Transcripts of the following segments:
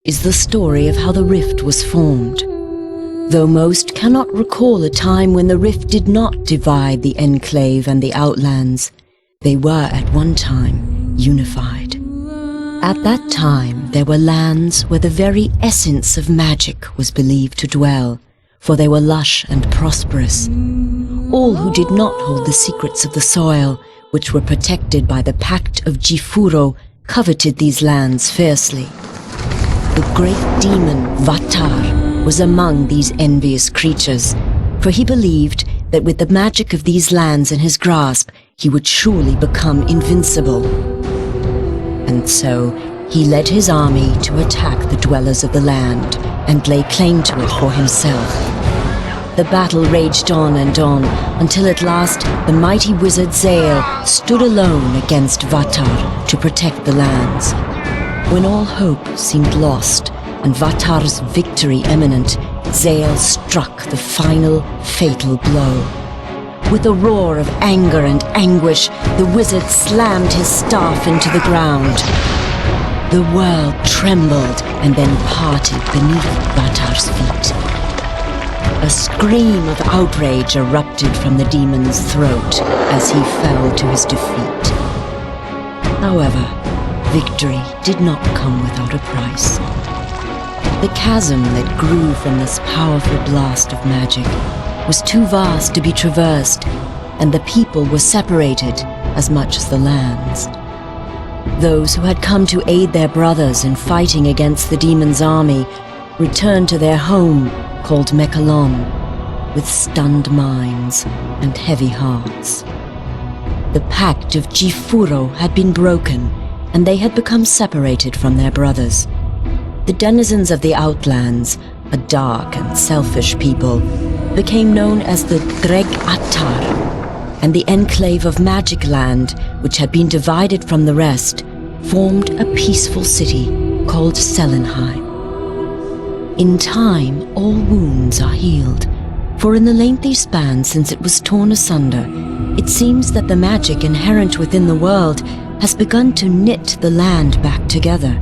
is the story of how the rift was formed. Though most cannot recall a time when the rift did not divide the Enclave and the Outlands, they were at one time unified. At that time, there were lands where the very essence of magic was believed to dwell, for they were lush and prosperous. All who did not hold the secrets of the soil, which were protected by the Pact of Jifuro, coveted these lands fiercely. The great demon Vatar was among these envious creatures, for he believed that with the magic of these lands in his grasp, he would surely become invincible. And so, he led his army to attack the dwellers of the land and lay claim to it for himself. The battle raged on and on, until at last the mighty wizard Zale stood alone against Vatar to protect the lands. When all hope seemed lost and Vatar's victory imminent, Zale struck the final fatal blow. With a roar of anger and anguish, the wizard slammed his staff into the ground. The world trembled and then parted beneath Vatar's feet. A scream of outrage erupted from the demon's throat as he fell to his defeat. However, victory did not come without a price. The chasm that grew from this powerful blast of magic was too vast to be traversed, and the people were separated as much as the lands. Those who had come to aid their brothers in fighting against the demon's army returned to their home called Mekalon, with stunned minds and heavy hearts. The Pact of Jifuro had been broken, and they had become separated from their brothers. The denizens of the Outlands, a dark and selfish people, became known as the Dreg Attar, and the Enclave of Magic Land, which had been divided from the rest, formed a peaceful city called Selenheim. In time, all wounds are healed, for in the lengthy span since it was torn asunder, it seems that the magic inherent within the world has begun to knit the land back together.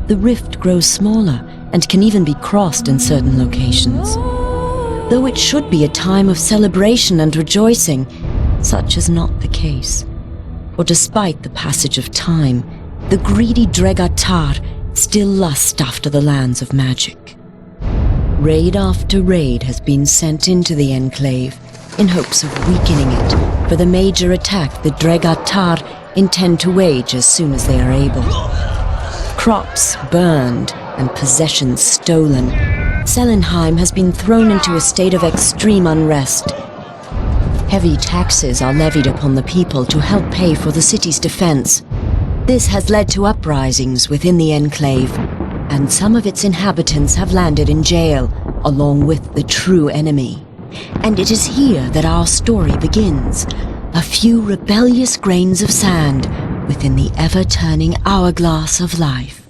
The rift grows smaller and can even be crossed in certain locations. Though it should be a time of celebration and rejoicing, such is not the case. For despite the passage of time, the greedy Dregatar still lust after the lands of magic. Raid after raid has been sent into the Enclave in hopes of weakening it for the major attack the Dregatar intend to wage as soon as they are able. Crops burned and possessions stolen, Selenheim has been thrown into a state of extreme unrest. Heavy taxes are levied upon the people to help pay for the city's defense. This has led to uprisings within the Enclave, and some of its inhabitants have landed in jail, along with the true enemy. And it is here that our story begins. A few rebellious grains of sand within the ever-turning hourglass of life.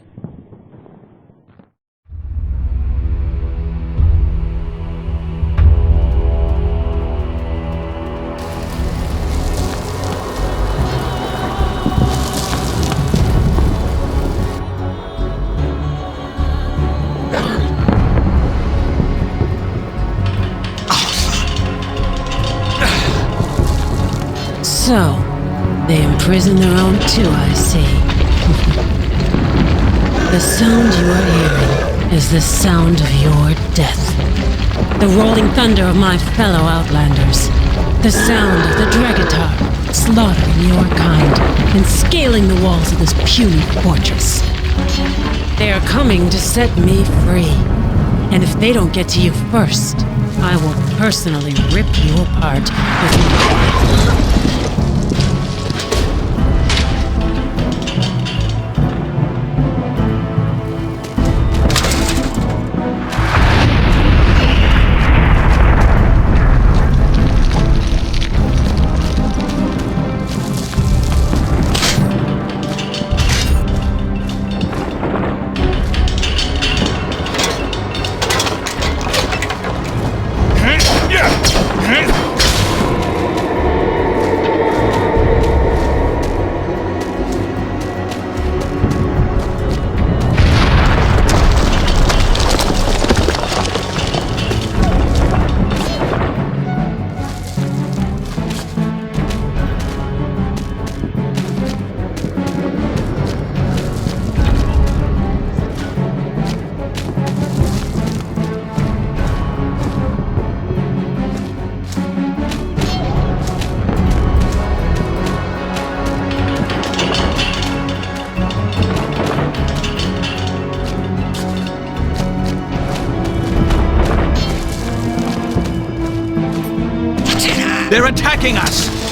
So, they imprison their own too, I see. The sound you are hearing is the sound of your death. The rolling thunder of my fellow Outlanders. The sound of the Dregatar slaughtering your kind and scaling the walls of this puny fortress. They are coming to set me free. And if they don't get to you first, I will personally rip you apart with my... They're attacking us!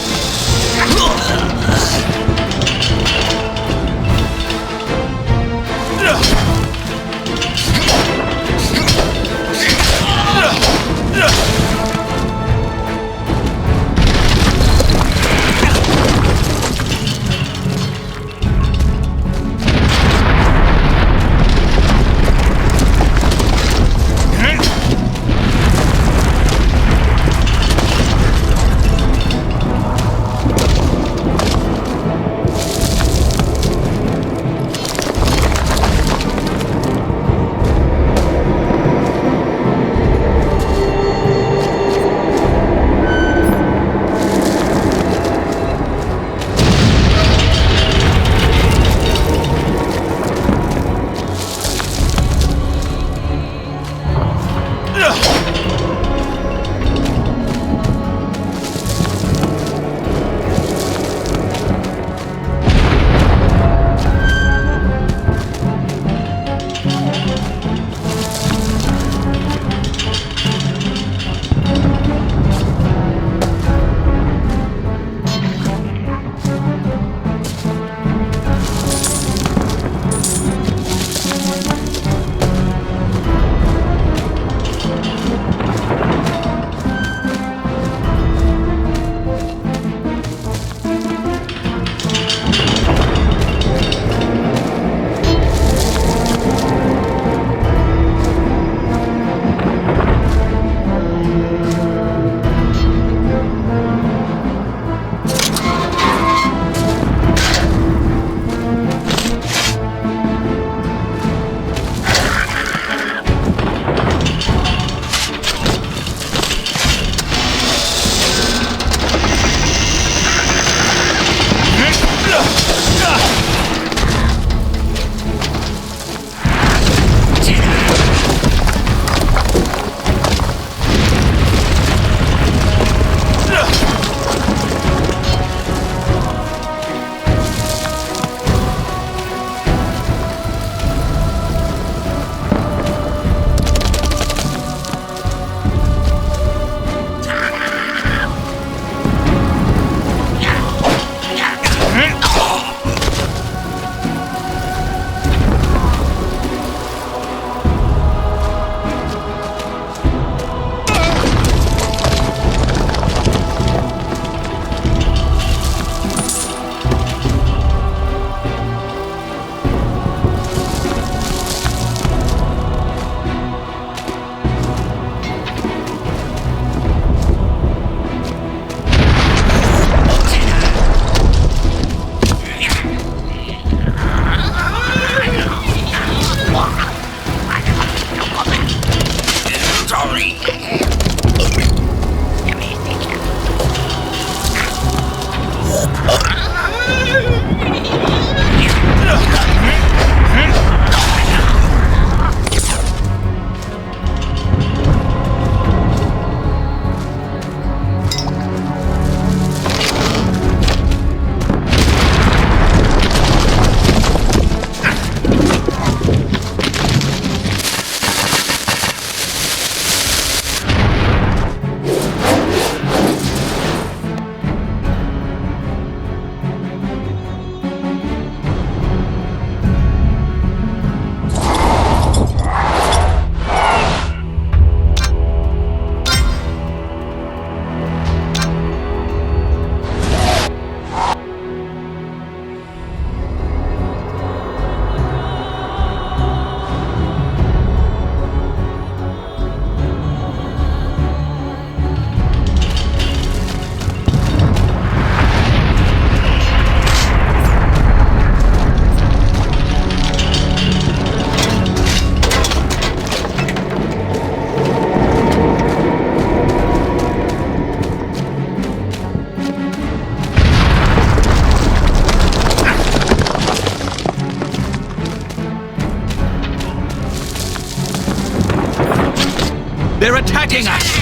They're attacking us!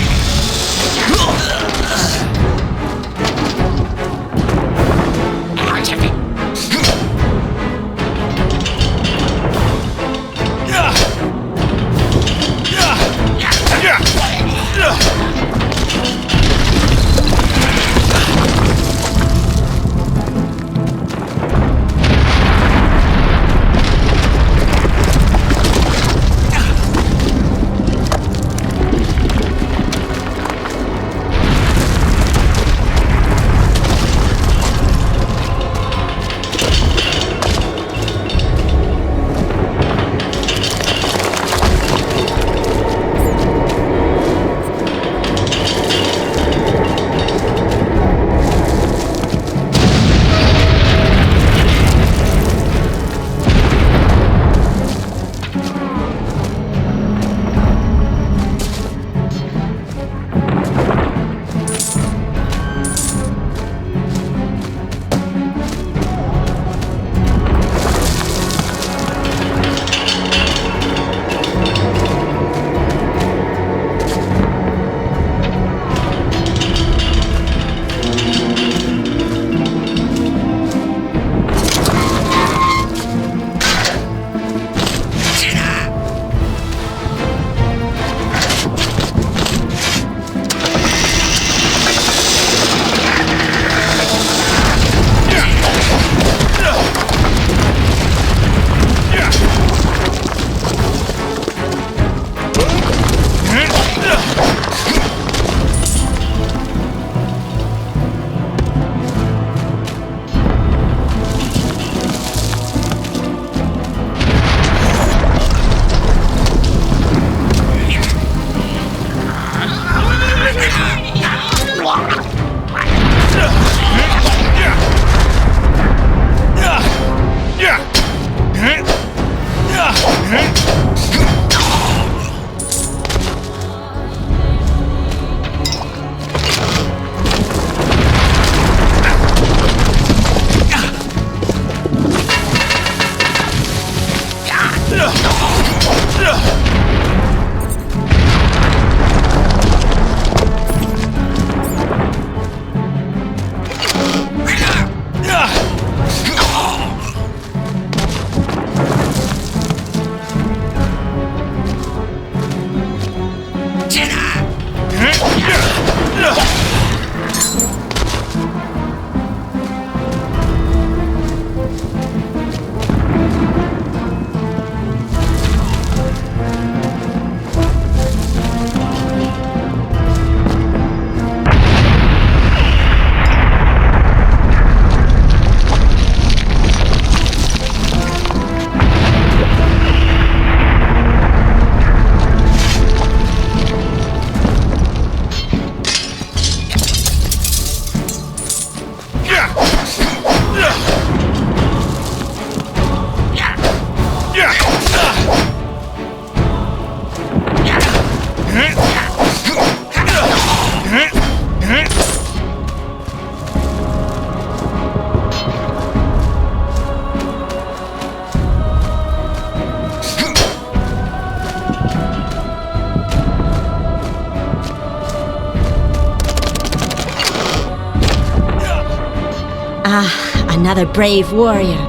Another brave warrior.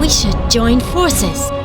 We should join forces.